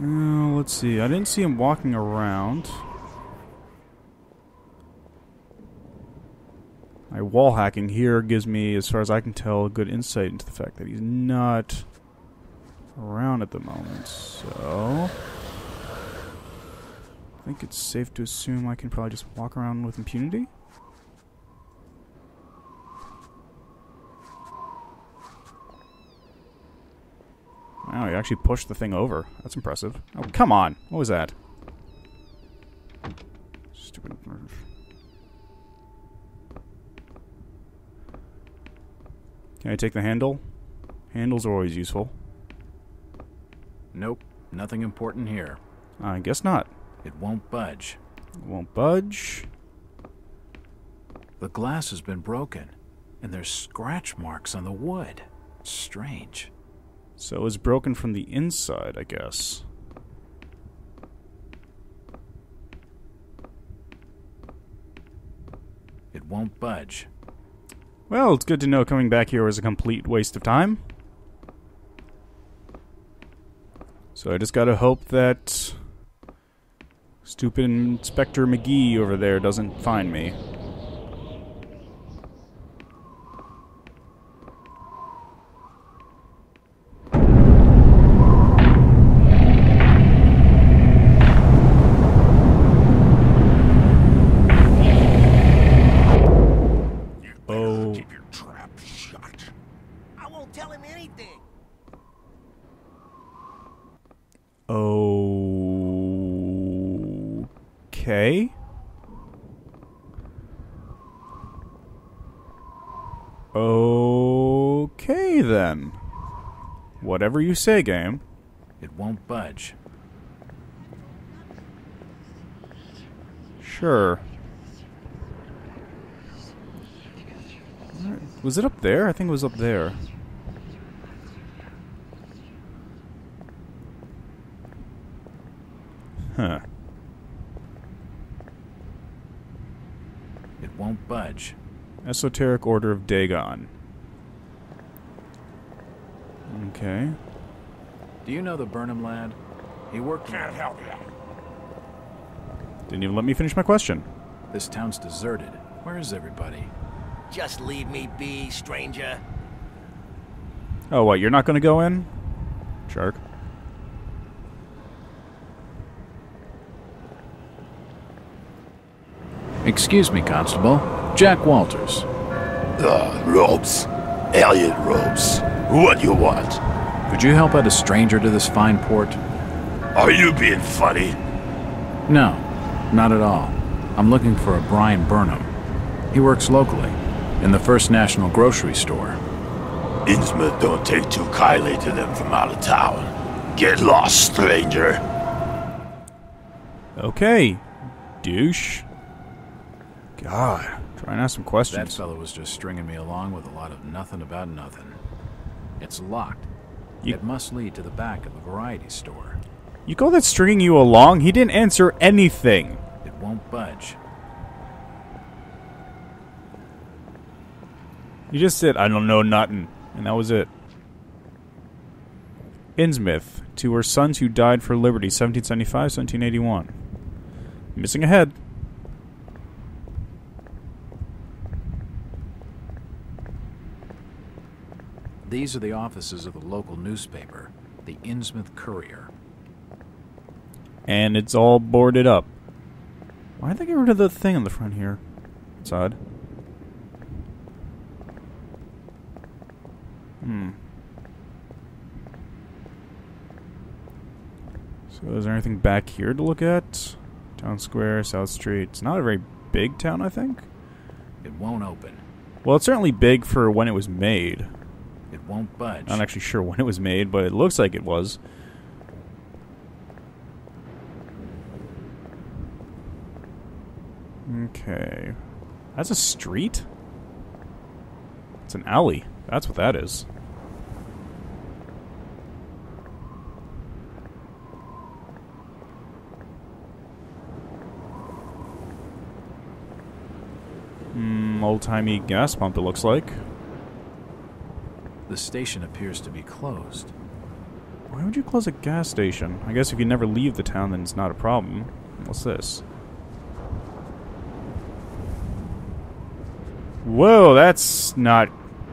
Let's see. I didn't see him walking around. My wall hacking here gives me, as far as I can tell, good insight into the fact that he's not around at the moment. So I think it's safe to assume I can probably just walk around with impunity. Wow, he actually pushed the thing over. That's impressive. Oh, come on. What was that? Stupid. Can I take the handle? Handles are always useful. Nope, nothing important here. I guess not. It won't budge. It won't budge. The glass has been broken, and there's scratch marks on the wood. Strange. So it was broken from the inside, I guess. It won't budge. Well, it's good to know coming back here was a complete waste of time. So I just gotta hope that stupid Inspector McGee over there doesn't find me. Okay. Okay, then. Whatever you say, game. It won't budge. Sure. Was it up there? I think it was up there. Huh. It won't budge. Esoteric Order of Dagon. Okay. Do you know the Burnham lad? He worked... Can't help you. Didn't even let me finish my question. This town's deserted. Where is everybody? Just leave me be, stranger. Oh, what? You're not going to go in? Shark. Excuse me, Constable. Jack Walters. Robes. Alien robes. What do you want? Could you help out a stranger to this fine port? Are you being funny? No, not at all. I'm looking for a Brian Burnham. He works locally, in the First National Grocery Store. Innsmouth don't take too kindly to them from out of town. Get lost, stranger. Okay, douche. God, try and ask some That questions. fellow was just stringing me along with a lot of nothing about nothing. It's locked. It must lead to the back of the variety store. You call that stringing you along? He didn't answer anything. It won't budge. You just said, I don't know nothing. And that was it. Innsmouth, to her sons who died for liberty, 1775, 1781. Missing a head. These are the offices of the local newspaper, the Innsmouth Courier. And it's all boarded up. Why'd they get rid of the thing on the front here? It's odd. So is there anything back here to look at? Town Square, South Street. It's not a very big town, I think. It won't open. Well, it's certainly big for when it was made. It won't budge. I'm not actually sure when it was made, but it looks like it was. Okay. That's a street? It's an alley. That's what that is. Old-timey gas pump, it looks like. The station appears to be closed. Why would you close a gas station? I guess if you never leave the town, then it's not a problem. What's this? Whoa, that's not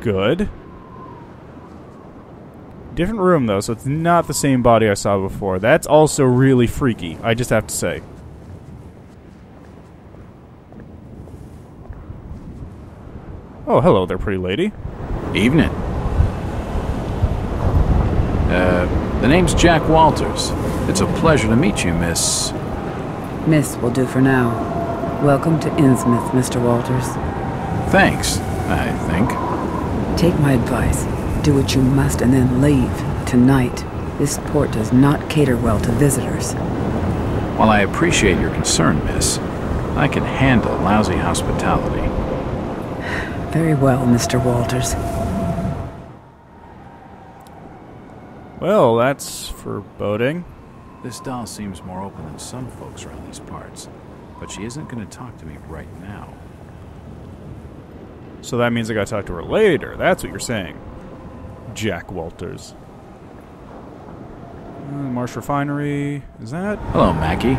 good. Different room, though, so it's not the same body I saw before. That's also really freaky, I just have to say. Oh, hello there, pretty lady. Evening. The name's Jack Walters. It's a pleasure to meet you, Miss... Miss will do for now. Welcome to Innsmouth, Mr. Walters. Thanks, I think. Take my advice. Do what you must and then leave. Tonight. This port does not cater well to visitors. While I appreciate your concern, miss, I can handle lousy hospitality. Very well, Mr. Walters. Well, that's foreboding. This doll seems more open than some folks around these parts, but she isn't going to talk to me right now. So that means I gotta talk to her later. That's what you're saying. Jack Walters. Marsh Refinery. Is that? Hello, Mackie.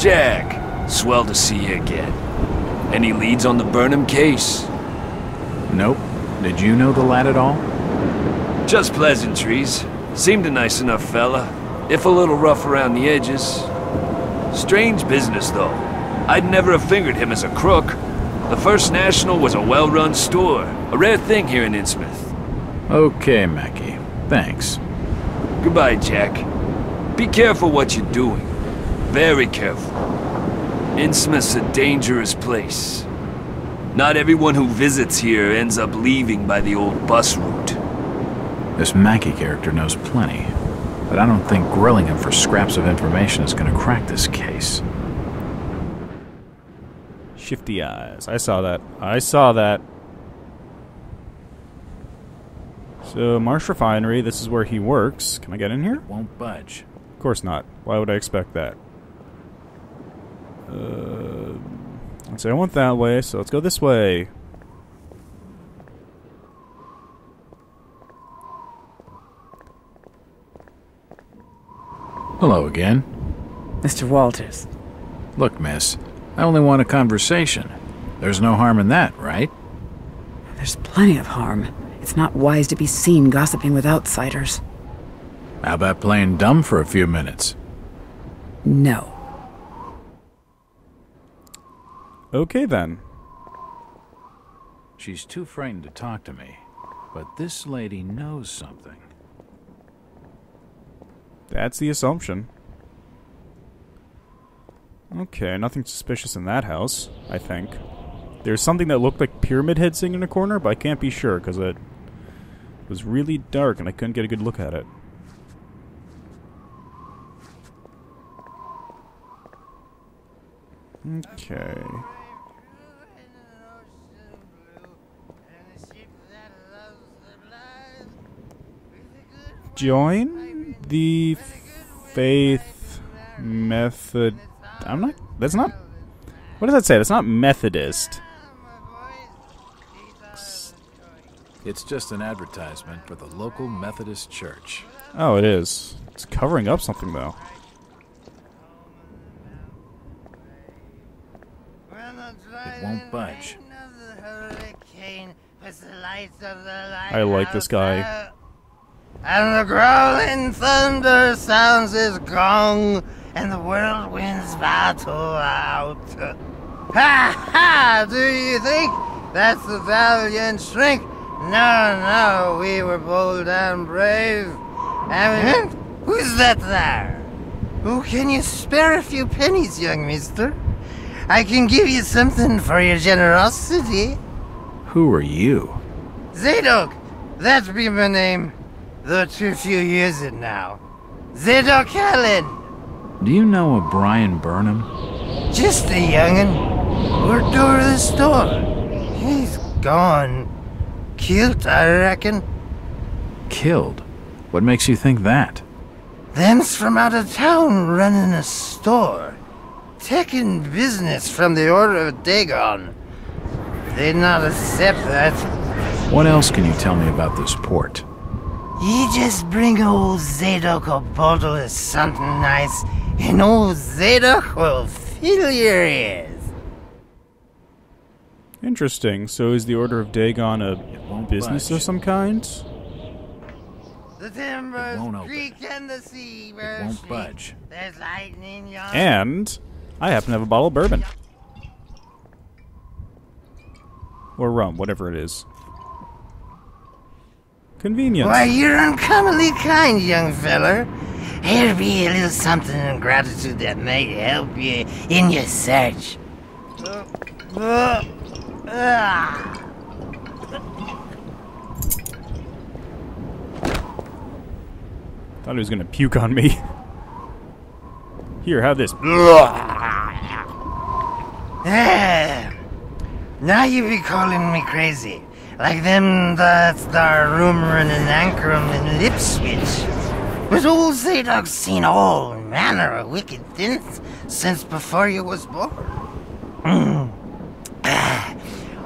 Jack, swell to see you again. Any leads on the Burnham case? Nope. Did you know the lad at all? Just pleasantries. Seemed a nice enough fella, if a little rough around the edges. Strange business, though. I'd never have figured him as a crook. The First National was a well-run store, a rare thing here in Innsmouth. Okay, Mackie. Thanks. Goodbye, Jack. Be careful what you're doing. Very careful. Innsmouth's a dangerous place. Not everyone who visits here ends up leaving by the old bus route. This Mackie character knows plenty, but I don't think grilling him for scraps of information is going to crack this case. Shifty eyes. I saw that. I saw that. So, Marsh Refinery, this is where he works. Can I get in here? Won't budge. Of course not. Why would I expect that? Let's say I went that way, so let's go this way. Hello again. Mr. Walters. Look, miss, I only want a conversation. There's no harm in that, right? There's plenty of harm. It's not wise to be seen gossiping with outsiders. How about playing dumb for a few minutes? No. Okay, then. She's too frightened to talk to me, but this lady knows something. That's the assumption. Okay, nothing suspicious in that house, I think. There's something that looked like Pyramid Head sitting in a corner, but I can't be sure, because it was really dark and I couldn't get a good look at it. Okay. Join the faith method. I'm not. That's not. What does that say? That's not Methodist. It's just an advertisement for the local Methodist church. Oh, it is. It's covering up something, though. It won't budge. I like this guy. And the growling thunder sounds his gong, and the whirlwinds battle out. Ha ha! Do you think that's the valiant shrink? No, no, we were bold and brave. And who's that there? Oh, can you spare a few pennies, young mister? I can give you something for your generosity. Who are you? Zadok, that be my name. Though too few use it now. Zadok Allen. Do you know a Brian Burnham? Just a young'un. Worked over the store. He's gone. Killed, I reckon. Killed? What makes you think that? Them's from out of town running a store. Taking business from the Order of Dagon. They'd not accept that. What else can you tell me about this port? You just bring old Zadok a bottle of something nice, and old Zadok will fill your ears. Interesting. So is the Order of Dagon a business of some kind? The timbers won't open. creak and the sea It won't budge. There's lightning yonder. And I happen to have a bottle of bourbon. Or rum, whatever it is. Convenience. Why, you're uncommonly kind, young feller. Here be a little something in gratitude that might help you in your search. Thought he was gonna puke on me. Here, have this. Now you be calling me crazy. Like them that's there rumoring in Ankrum and Lipswich. But old Zadok's seen all manner of wicked things since before you was born.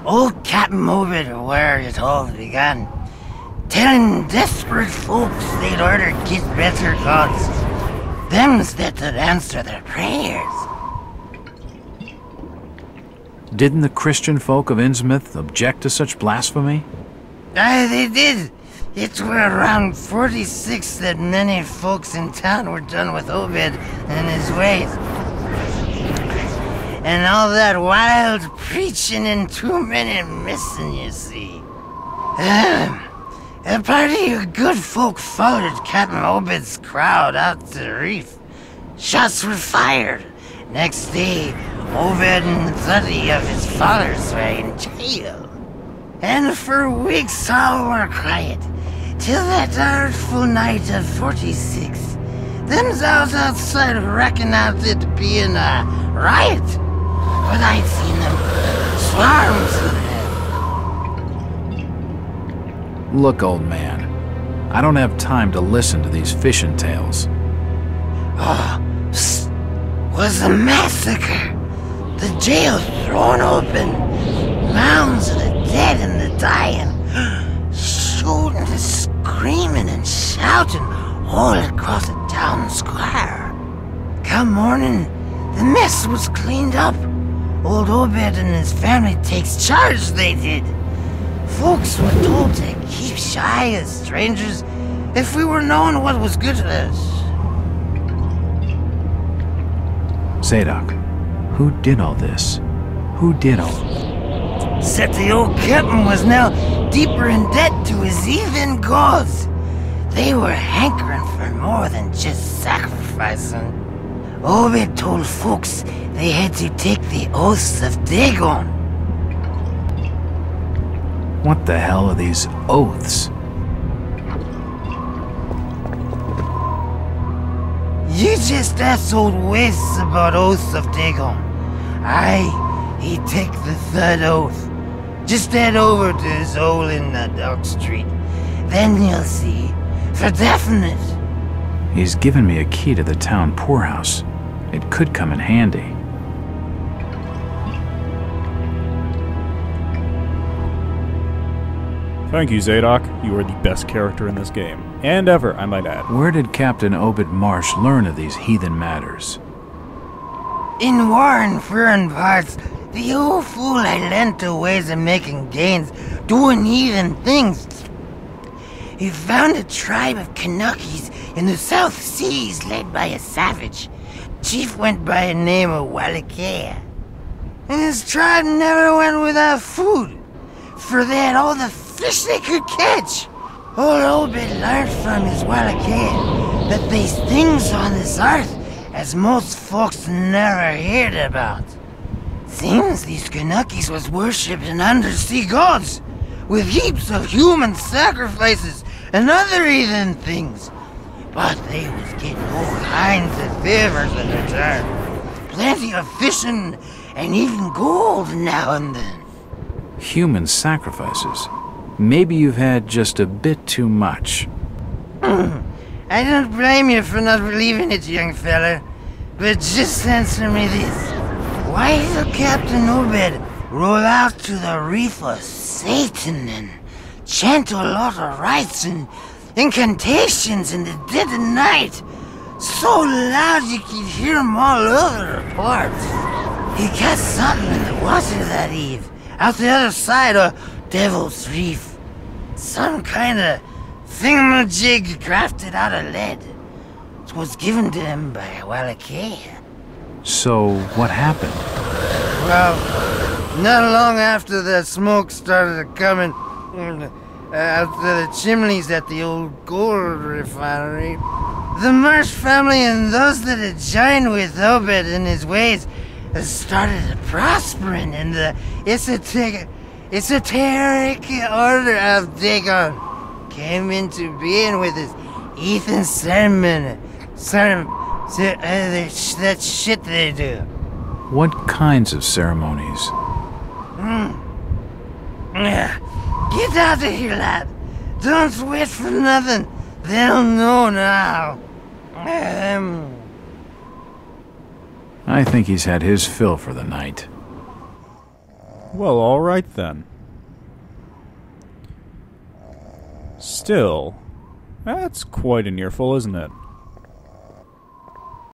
Old Captain Obed where it all began. Telling desperate folks they'd order get better gods. Them's that'd answer their prayers. Didn't the Christian folk of Innsmouth object to such blasphemy? Aye, they did. It were around 46 that many folks in town were done with Obed and his ways. And all that wild preaching and too many missing, you see. A party of good folk followed Captain Obed's crowd out to the reef. Shots were fired. Next day, Obed and 30 of his followers were in jail. And for weeks all were quiet, till that artful night of 46. Them's out outside reckoned out it being a riot. But I'd seen them swarms of them. Look, old man, I don't have time to listen to these fishing tales. Oh, was a massacre. The jail thrown open. Mounds of the dead and the dying. Shooting and screaming and shouting all across the town square. Come morning, the mess was cleaned up. Old Obed and his family takes charge, they did. Folks were told to keep shy as strangers if we were knowing what was good to us. Zadok, who did all this? Who did all this? Said the old captain was now deeper in debt to his heathen gods. They were hankering for more than just sacrificing. Obed told folks they had to take the oaths of Dagon. What the hell are these oaths? You just asked old Wes about oaths of Dagon. Aye, he'd take the third oath. Just head over to his hole in the Dock Street. Then you'll see, for definite. He's given me a key to the town poorhouse. It could come in handy. Thank you, Zadok. You are the best character in this game. And ever, I might add. Where did Captain Obed Marsh learn of these heathen matters? In warren foreign parts, the old fool I lent to ways of making gains, doing heathen things. He found a tribe of Kanakis in the South Seas led by a savage. Chief went by a name of Wallachia. And his tribe never went without food, for they had all the fish they could catch. Old Obed learned from his Wallachia that there's things on this earth as most folks never heard about. Seems these Kanakis was worshipping undersea gods, with heaps of human sacrifices and other heathen things. But they was getting all kinds of favors in return. Plenty of fishing and even gold now and then. Human sacrifices. Maybe you've had just a bit too much. I don't blame you for not believing it, young fella. But just answer me this. Why did Captain Obed roll out to the reef of Satan and chant a lot of rites and incantations in the dead of night, so loud you could hear them all over the port. He caught something in the water that eve, out the other side of Devil's Reef. Some kind of thingamajig crafted out of lead. It was given to him by Wallachia. So, what happened? Well, not long after the smoke started coming out of the chimneys at the old gold refinery, the Marsh family and those that had joined with Obed in his ways started prospering in the esoteric order of Dagon. Came into being with his Ethan sermon, that shit they do. What kinds of ceremonies? Get out of here, lad. Don't wait for nothing. They'll know now. I think he's had his fill for the night. Well, alright then. Still, that's quite an earful, isn't it?